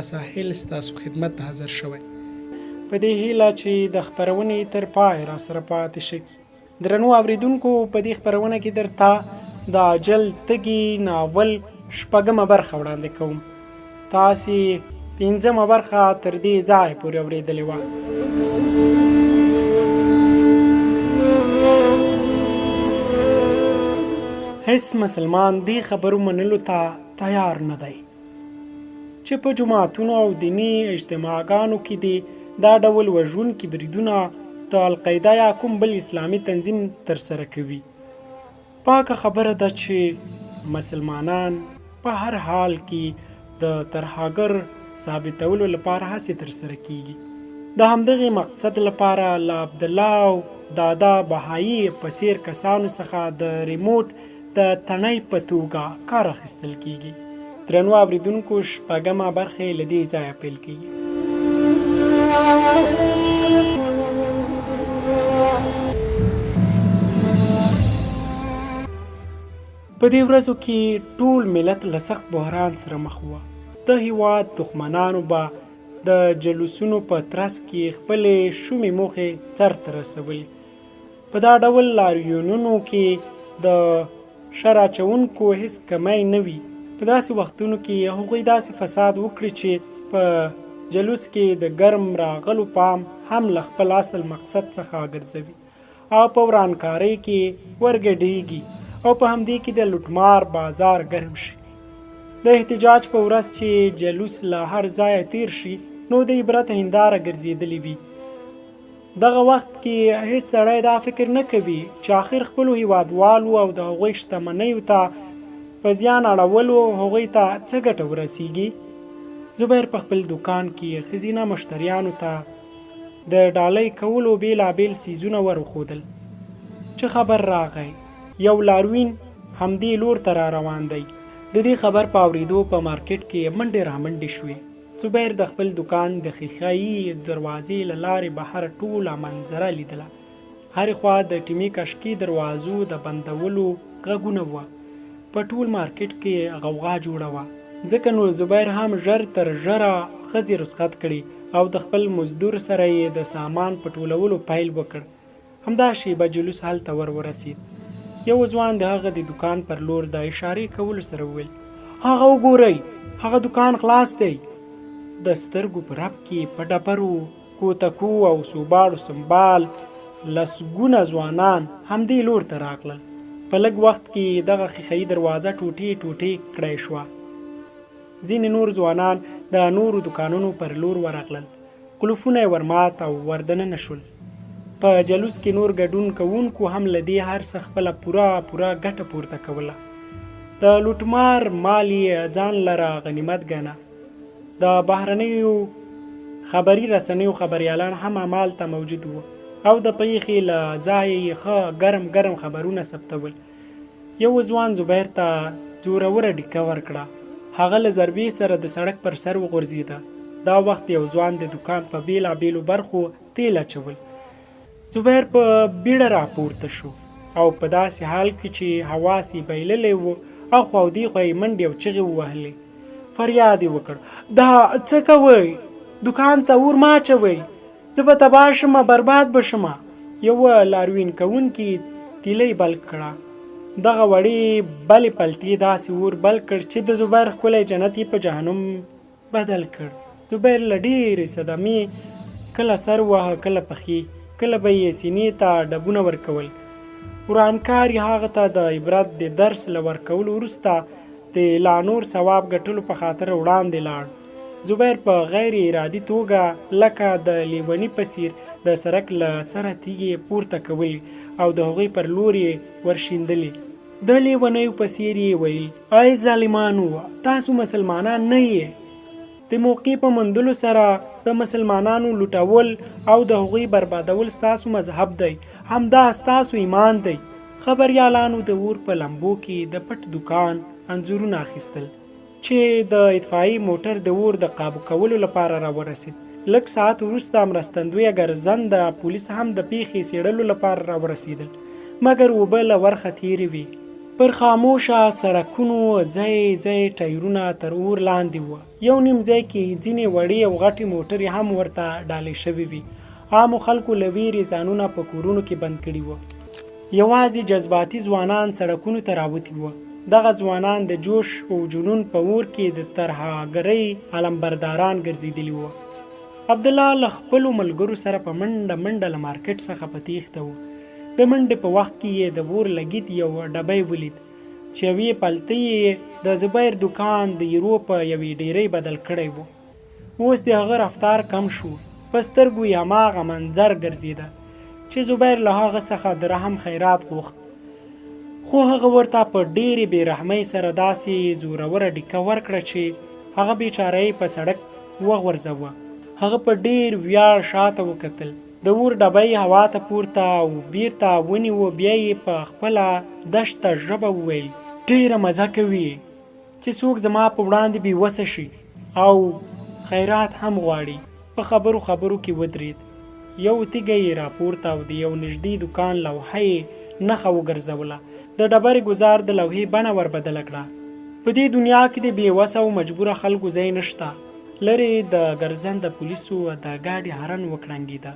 ساحیل ستاسو خدمت ته حاضر شوی په دې هیله چې د خپرونې تر پای را سره پاتې شئ. درنو اورېدونکو په دې خپرونه کې درته د اجل تږي ناول شپږمه برخه وړاندې کوم. تاسې پنځمه برخه تر دې ځای پورې اورېدلې وه. هیڅ مسلمان دې خبرو منلو ته تیار نه دی چې په جماعتونو او دیني اجتماعګانو کې دې دا ډول وژونکي بریدونه د القاعده یا کوم بل اسلامي تنظیم ترسره کوي. پاکه خبره ده چې مسلمانان په هر حال کې د ترهګر ثابتولو لپاره هڅې ترسره کیږي. د همدغې مقصد لپاره له عبدالله او دادا بهایي په څېر کسانو څخه د ریموټ د تڼۍ په توګه کار اخیستل کیږي. درنو اورېدونکو شپږمه برخه له دې ځایه پیل کیږي. په دې ورځو کې ټول ملت له سخت بحران سره مخ و. د هېواد دښمنانو به د جلوسونو په ترڅ کې خپلې شومې موخې سرته رسولې. په دا ډول لاریونونو کې د شر اچونکو هیڅ کمی نه وي. په داسې وختونو کې هغوی داسې فساد وکړي چې په جلوس کې د ګرم راغلو پام هم له خپل اصل مقصد څخه ګرځوي او په ورانکارۍ کې ورګډېږي او په همدې کې د لوټمار بازار ګرم شي. د احتجاج په ورځ چې جلوس له هر ځایه تیر شي نو د عبرت هنداره ګرځېدلې وي. دغه وخت کې هیڅ سړی دا فکر نه کوي چې آخر خپلو هیوادوالو او د هغوی شتمنیو ته په زیان اړولو هغوی ته څه ګټه ورسیږي. زبیر په خپل دوکان کې ښځینه مشتریانو ته د ډالۍ کولو بېلابېل څیزونه ور وښودل چې خبر راغی یو لاروین همدې لور ته را روان دی. د دې خبر په اورېدو په مارکیټ کې منډې رامنډې شوې. زبیر د خپل دوکان د ښیښایي دروازې له لارې بهر ټوله منظره لیدله. هرې خوا د ټیمي کشکي دروازو د بندولو غږونه وه. په ټول مارکیټ کې غوغا جوړه وه. ځکه نو زبیر هم ژر تر ژره ښځې رخصت کړي او د خپل مزدور سره یې د سامان په ټولولو پیل وکړ. همدا شیبه جلوس هلته ورسید. یو ځوان د هغه د دوکان پر لور د اشارې کولو سره وویل: هغه وګورئ، هغه دوکان خلاص دی. د سترګو په رپ کې په ډبرو کوتکو او سوباړو سنبال لسګونه ځوانان همدې لور ته راغلل. په لږ وخت کې دغه ښیښایي دروازه ټوټې ټوټې کړی شوه. ځینې نور ځوانان د نورو دوکانونو پر لور ورغلل. قلفونه یې ورمات او وردننه شول. په جلوس کې نور ګډون کوونکو هم له دې هر څه خپله پوره ګټه پورته کوله. د لوټمار مال یې ځان لره غنیمت ګڼه. د بهرنیو خبري رسنیو خبریالان هم همالته موجود وو او د پیښې له ځایه ښه ګرم خبرونه ثبتول. یو ځوان زبیر ته زوروره ډیکه ورکړه. هغه له ضربې سره د سړک پر سر وغورځېده. دا وخت یو ځوان د دوکان په بېلابېلو برخو تیل اچول. زبیر په بیړه راپورته شو او په داسې حال کې چې حواس یې بایللی و اخوا او دېخوا یې منډې او چغې ووهلې. فریاد یې وکړ: دا څه کوئ؟ دوکان ته اور مه اچوئ، زه به تباه شمه، برباد به شمه. یوه لاروین کوونکي تیلۍ بل کړه. دغه وړې بلې پلتې داسې اور بل کړ چې د زبیر ښکلی جنت یې په جهنم بدل کړ. زبیر له ډېرې صدمې کله سر وهه، کله پښې، کله به یې سینې ته ډبونه ورکول. ورانکار یې هغه ته د عبرت د درس له ورکولو وروسته د لا نور ثواب ګټلو په خاطر وړاندې لاړ. زبیر په غیر ارادي توګه لکه د لیوني په څیر د سړک له سره تیږې پورته کولې او د هغوی پر لور یې ورشیندلې. د لیونیو په څیر یې ویل: ای ظالمانو، تاسو مسلمانان نه یې. د موقع په موندلو سره د مسلمانانو لوټول او د هغوی بربادول ستاسو مذهب دی، همدا ستاسو ایمان دی. خبریالانو د اور په لمبو کې د پټ دوکان انځورونه اخیستل چې د اطفایي موټر د اور د قابو کولو لپاره راورسید. لږ ساعت وروسته مرستندویه ګرځنده پولیس هم د پیښې څېړلو لپاره راورسېدل، مګر اوبه له ورخه تېرې وې. پر خاموشه سړکونو ځای ځای ټایرونه تر اور لاندې وو. یو نیم ځای کې ځینې وړې او غټې موټرې هم ورته ډالې شوې وي. عامو خلکو له ویرې ځانونه په کورونو کې بند کړي وو. یوازې جذباتي ځوانان سړکونو ته راوتي وو. دغه ځوانان د جوش او جنون په اور کې د ترهګرۍ علمبرداران ګرځېدلي وو. عبدالله له خپلو ملګرو سره په منډه منډه له مارکیټ څخه په تېښته و. د منډې په وخت کې یې د اور لګید یو ډبی ولید چې یوې پلتۍ یې د زبیر دوکان د یورو په یوې ډیرۍ بدل کړی و. اوس د هغه رفتار کم شو. په سترګو یې هماغه منظر ګرځېده چې زبیر له هغه څخه د رحم خیرات غوښت، خو هغه ورته په ډېرې بې رحمۍ سره داسې زوروره ډیکه ورکړه چې هغه بیچاره یې په سړک وغورځوه. هغه په ډېر ویاړ شاته وکتل. د اور ډبی هوا ته پورته او بیرته ونیوه. بیا یې په خپله دشته ژبه وویل: ډېره مزه کوي چې څوک زما په وړاندې بېوسه شي او خیرات هم غواړي. په خبرو خبرو کې ودرېد. یو تیږه یې راپورته او د یو نږدې دوکان لوحه یې نښه وګرځوله. د ډبرې ګزار د لوحې بڼه ور بدله کړه. په دې دنیا کې د بېوسه او مجبوره خلکو ځای نشته. لرې د ګرځنده پولیسو د ګاډي هارن وکړنګېده.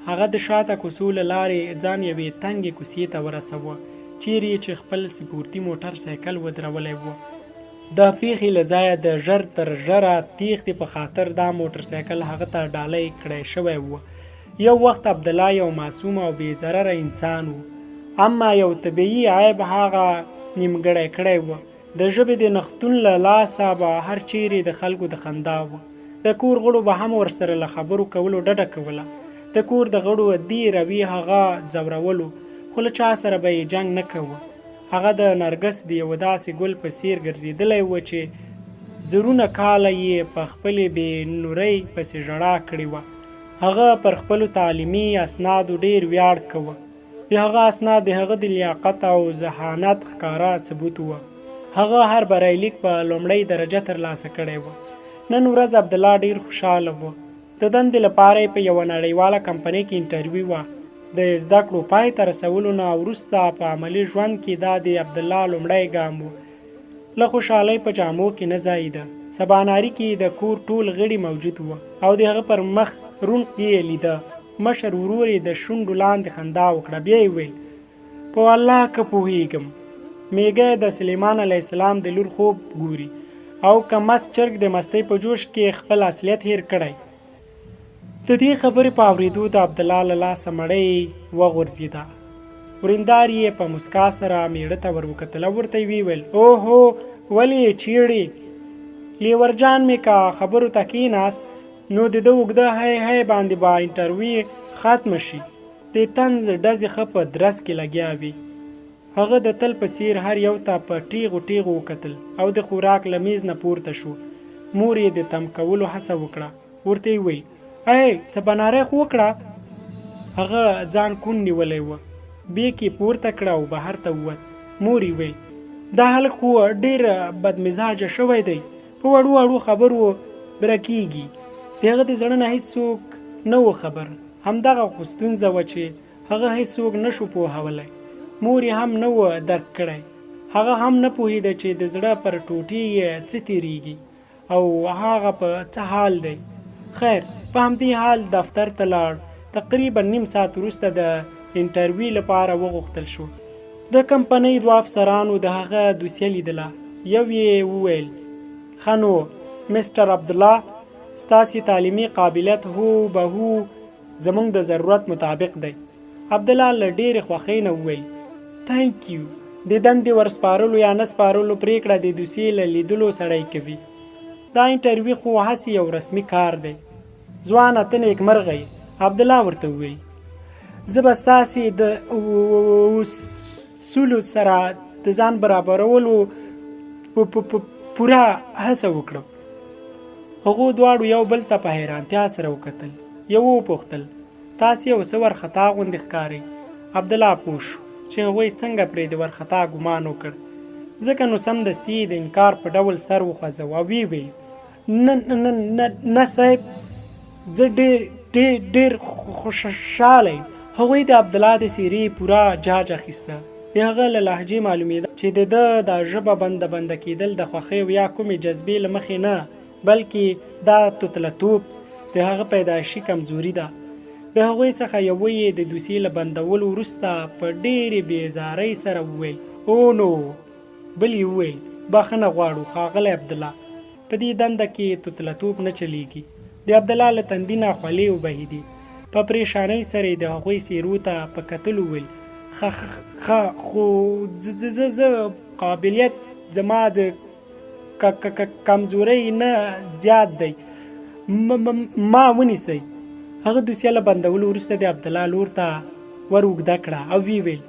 هغه د شاته کوڅو له لارې ځان یوې تنګې کوڅې ته ورسوه چیرې چې خپل سپورتي موټر سایکل ودرولی و. د پیښې له ځایه د ژر تر ژره تېښتې په خاطر دا موټر سایکل هغه ته ډالۍ کړی شوی و. یو وخت عبدالله یو معصوم او بې ضرره انسان و، اما یو طبیعي عیب هغه نیمګړی کړی و. د ژبې د نښتون له لاسه به هر چیرې د خلکو د خندا و. د کور غړو به هم ورسره له خبرو کولو ډډه کوله. د کور د غړو دې روي هغه ځورولو، خو له چا سره به یې جنګ نه کوه. هغه د نرګس د یو داسې ګل په څیر ګرځېدلی و چې زرونه کاله یې په خپلې بې نورۍ پسې ژړا کړې وه. هغه پر خپلو تعلیمي اسنادو ډېر ویاړ کوه. د هغه اسناد د هغه د لیاقت او ذهانت ښکاره ثبوت و. هغه هر بریالیک په لومړۍ درجه ترلاسه کړی و. نن ورځ عبدالله ډېر خوشحاله و. د دندې لپاره یې په یوه نړیواله کمپنۍ کې انټرویو وه. د زده کړو پای ته رسولو نه وروسته په عملي ژوند کې دا د عبدالله لومړی ګام و. له خوشحالۍ په جامو کې نه ځایېده. سباناري کې د کور ټول غړي موجود وو او د هغه پر مخ رونق یې لیده. مشر ورور یې د شونډو لاندې خندا وکړه. بیا یې ویل: په الله که پوهېږم، میږی د سلیمان علیه السلام د لور خوب ګوري او که مست چرګ د مستۍ په جوش کې خپل اصلیت هیر کړی. د دې خبرې په اورېدو د عبدالله له لاسه مړۍ وغورځېده. ورېندار یې په مسکا سره میړه ته ور وکتل او ورته یې ویل: اوهو، ولې یې چیړې؟ لیورجان مې که خبرو ته کېناست نو د ده اوږده هی هی باندې به انټرویو ختمه شي. د طنز ډزې ښه په درس کې لګیا وي. هغه د تل په څیر هر یو ته په ټیغو ټیغو وکتل او د خوراک له میز نه پورته شو. مور یې د تم کولو هڅه وکړه. ورته یې ویل: ای څه بنارۍ خو وکړه. هغه ځان کون نیولی و. بیک یې پورته کړه او بهر ته ووت. مور یې ویل: دا هلک خو ډېر بدمزاجه شوی دی، په وړو وړو خبرو برکېږي. د هغه د زړه نه هېڅوک نه و خبر. همدغه خو ستونزه وه چې هغه هېڅوک نه شو پوهولی. مور یې هم نه و درک کړی. هغه هم نه پوهېده چې د زړه پر ټوټې یې څه تېرېږي او هغه په څه حال دی. خیر، په همدې حال دفتر ته لاړ. تقریبا نیم ساعت وروسته د انټرویو لپاره وغوښتل شو. د کمپنۍ دوه افسرانو د هغه دوسیه لیدله. یو یې وویل: ښه نو مسټر عبدالله، ستاسې تعلیمي قابلیت هو به هو زموږ د ضرورت مطابق دی. عبدالله له ډېرې خوښۍ نه وویل: تھینک یو. د دندې ورسپارلو یا نه سپارلو پرېکړه د دوسیې له لیدلو سړی کوي. دا انټرویو خو هسې یو رسمي کار دی. ځوانه ته نیکمرغه یې. عبدالله ورته وویل: زه به ستاسې د اصولو سره د ځان برابرولو پوره هڅه وکړم. هغو دواړو یو بل ته په حیرانتیا سره وکتل. یو وپوښتل: تاسې یو څه ورخطا غوندې ښکارئ. عبدالله پوه شو چې هغوی څنګه پرې د ورخطا ګمان وکړ، ځکه نو سمدستي د انکار په ډول سر وخوځاوه او ویې ویل: نه صاحب، زه ډېر خوشحاله یم. هغوی د عبدالله د څېرې پوره جاج اخیسته. د هغه له لهجې معلومېده چې د ده دا ژبه بنده کېدل د خوښۍ یا کومې جذبې له مخې نه، بلکې دا توتلتوب د هغه پیدایشي کمزوري ده. د هغوی څخه یوه یې د دوسیې له بندولو وروسته په ډېرې بېزارۍ سره وویل او نو، بل یې وویل بخښنه غواړو ښاغلی عبدالله، په دې دنده کې توتلتوب نه چلیږي. د عبدالله له تندي نه خولې وبهېدې. په پریشانۍ سره یې د هغوی څېرو ته په کتلو وویل خو زه قابلیت زما د کمزورۍ نه زیات دی، ما ونیسئ. هغه دوسیه له بندولو وروسته د عبدالله لور ته ور اوږده کړه او ویې ویل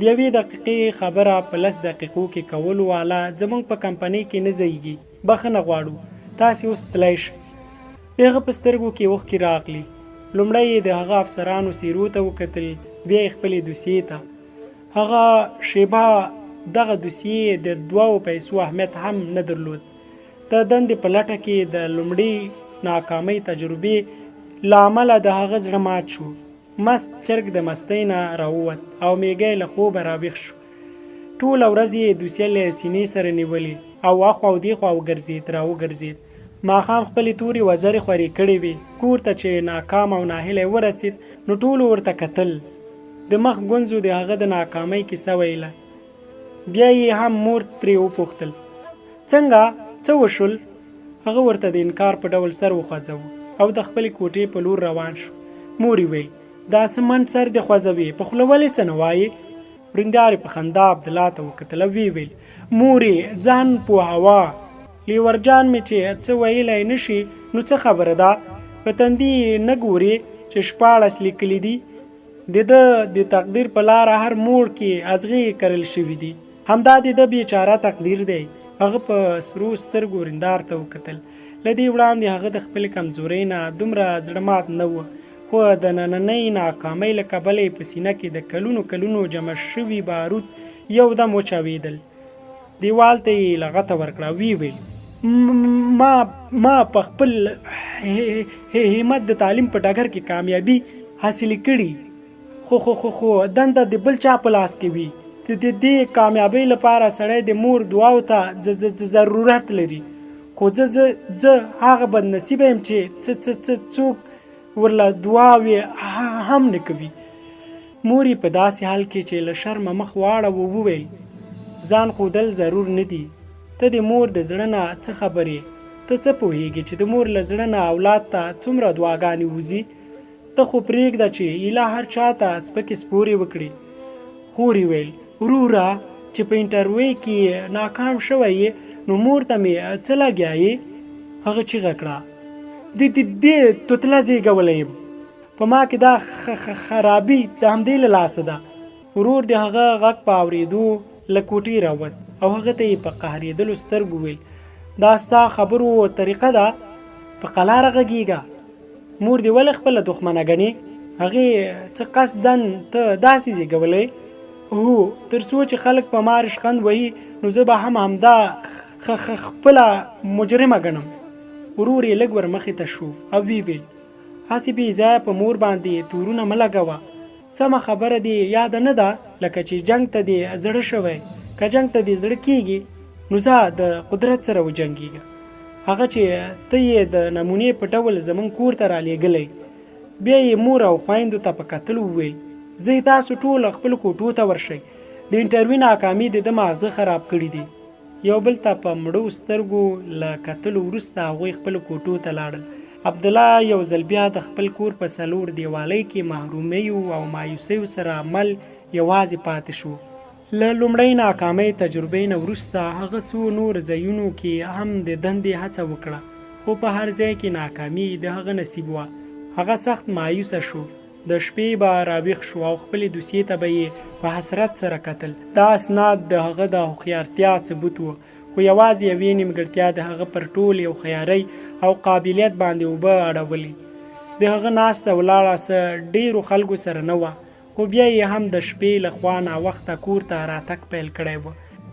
د 1 دقیقې خبره په 10 دقیقو کې کولو والا زموږ په کمپنۍ کې نه ځایږي، بخښنه غواړو، تاسې اوس تللی شئ. د هغه په سترګو کې اوښکې راغلې. لومړی یې د هغه افسرانو څېرو ته وکتل، بیا یې خپلې دوسیې ته. هغه شیبه دغه دوسیې د 2 پیسو اهمیت هم نه درلود. د دندې په لټه کې د لومړۍ ناکامۍ تجربې له امله د هغه زړه مات شو. مست چرګ د مستۍ نه راووت او میږی له خوبه راویښ شو. ټوله ورځ یې دوسیه له سینې سره نیولې او اخوا او دېخوا راوګرځېد. ماښام خپلې تورې وزرې خورې کړې وې. کور ته چې ناکام او ناهیلی ورسېد نو ټولو ورته کتل. د مخ ګونځو د هغه د ناکامۍ کیسه ویله. بیا یې هم مور ترې وپوښتل څنګه څه وشول؟ هغه ورته د انکار په ډول سر وخوځوه او د خپلې کوټې په لور روان شو. مور یې ویل دا څه من سر دې خوځوي، په خوله ولې څه نه وایې؟ ورېندارې په خندا عبدالله ته وکتل او ویې ویل مورې ځان پوهوه، لیور جان مې چې څه ویلی نه شي نو څه خبره ده؟ په تندي نه ګورې چې 14 لیکلي دي؟ د ده د تقدیر په لاره هر موړ کې ازغې کرل شوي دي. همدا د ده بیچاره تقدیر دی. هغه په سرو سترګو ورېندار ته وکتل. له دې وړاندې هغه د خپلې کمزورۍ نه دومره زړه مات نه و، خو د نننۍ ناکامۍ له کبله یې په سینه کې د کلونو جمع شوي بارود یو دم وچاوېدل. دیوال ته یې لغته ورکړه. ویې ویل ما په خپل همت د تعلیم په ډګر کې کامیابي حاصلې کړي، خو دنده د بل چا په لاس کې وي. د دې کامیابۍ لپاره سړی د مور دعاو ته ضرورت لري، خو زه هغه بد نصیبه یم چې څوک ورله دعاوې هم نه کوي. مور یې په داسې حال کې چې له شرمه مخ واړه وویل ځان ښودل ضرور نه دي. ته د مور د زړه نه څه خبرې؟ ته څه پوهېږې چې د مور له زړه نه اولاد ته څومره دعاګانې وځي؟ ته خو پرېږده چې ایله هر چا ته سپکې سپورې وکړي. خور یې ویل وروره چې په انټرویو کې ناکام شوی یې نو مور ته مې څه لګیایې؟ هغه چیغه کړه دې توتله زیږولی یم، په ما کې دا خرابي د همدې له لاسه ده. ورور د هغه غږ په اورېدو له کوټې راووت او هغه ته یې په قهرېدلو سترګو ویل دا ستا خبرو طریقه ده، په قلاره غږېږه. مور دې ولې خپله دښمنه ګڼې؟ هغې څه قصدن ته داسې زیږولی؟ هو، تر څو چې خلک په ما رشخند وهي نو زه به هم همدا خپله مجرمه ګڼم. ورور یې لږ ور مخې ته شو او ویې ویل هسې بې ځایه په مور باندې تورونه مه لګوه. سمه خبره دې یاده نه ده لکه چې جنګ ته دې زړه شوی. که جنګ ته دې زړه کېږي نو ځه د قدرت سره وجنګېږه. هغه چې ته یې د نمونې په ډول زموږ کور ته رالیږلی. بیا یې مور او خویندو ته په کتلو وویل زه تاسو ټول خپلو کوټو ته ورشئ. د انټرویو ناکامي د ده ماغزه خراب کړي دي. یو بل ته په مړو سترګو له کتلو وروسته هغوی خپلو کوټو ته لاړل. عبدالله یو ځل بیا د خپل کور په 4 دیوالۍ کې محرومیو او مایوسیو سره عمل یوازې پاتې شو. له لومړۍ ناکامۍ تجربې نه وروسته هغه څو نور ځایونو کې هم د دندې هڅه وکړه، خو په هر ځای کې ناکامي د هغه نصیب وه. هغه سخت مایوسه شو. د شپې به راویښ شو او خپلې دوسیې ته به یې په حسرت سره کتل. دا اسناد د هغه د هوښیارتیا ثبوت و، خو یوازې یوې نیمګړتیا د هغه پر ټولې هوښیارۍ او قابلیت باندې اوبه اړولې. د هغه ناسته ولاړه څه ډېرو خلکو سره نه وه، خو بیا یې هم د شپې له خوا ناوخته کور ته راتګ پیل کړی و.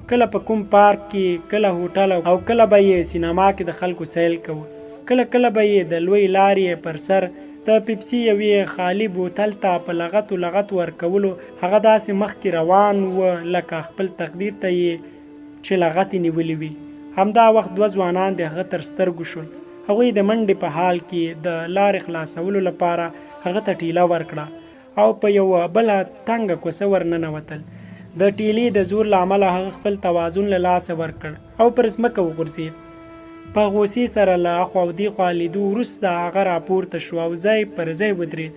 کله په کوم پارک کې، کله هوټل او کله به یې سینما کې د خلکو سیل کوه. کله به یې د لوی لارې پر سر د پیپسي یوې خالي بوتل ته په لغت ورکولو هغه داسې مخکې روان و لکه خپل تقدیر ته یې چې لغتې نیولې وي. همدا وخت دوه ځوانان د هغه تر سترګو شول. هغوی د منډې په حال کې د لارې خلاصولو لپاره هغه ته ټیله ورکړه او په یوه بله تنګه کوڅه ورننوتل. د ټیلې د زور له امله هغه خپل توازن له لاسه ورکړ او پر ځمکه وغورځېد. په غوسې سره له اخوا او دېخوا لیدو وروسته هغه راپورته شو او ځای پر ځای ودرېد.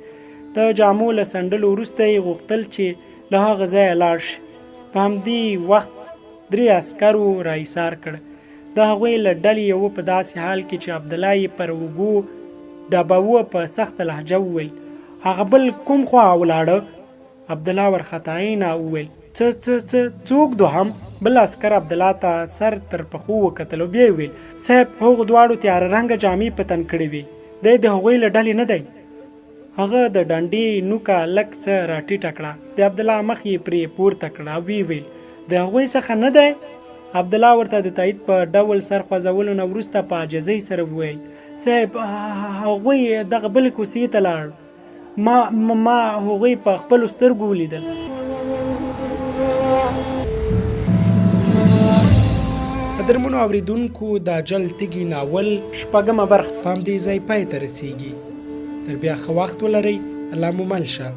د جامو له څنډلو وروسته یې غوښتل چې له هغه ځایه لاړ شي. په همدې وخت 3 عسکرو را ایسار کړ. د هغوی له ډلې یوه په داسې حال کې چې عبدالله یې پر اوږو ډباوه په سخته لهجه وویل: هغه بل کوم خوا ولاړه؟ عبدالله ورخطایي نه وویل: څوک دوهم؟ بل عسکر عبدالله ته سر تر پښو وکتل او بیا ویل: صاحب هغو دواړو تیاره رنګه جامې په تن کړې وې، دی د هغوی له ډلې نه دی. هغه د ډنډې نوکه لږ څه راټیټه کړه. د عبدالله مخ یې پرې پورته کړه او ویې ویل: د هغوی څخه نه دی؟ عبدالله ورته د تایید په ډول سر خوځولو نه وروسته په عاجزۍ سره وویل: صاحب هغوی دغه بلې کوڅې ته لاړ. ما هغوی په خپلو سترګو ولیدل. قدرمنو اورېدونکو، د اجل تږي ناول 6مه برخه په همدې ځای پای ته رسیږي. تر بیا ښه وخت ولرئ. الله مو مل شه.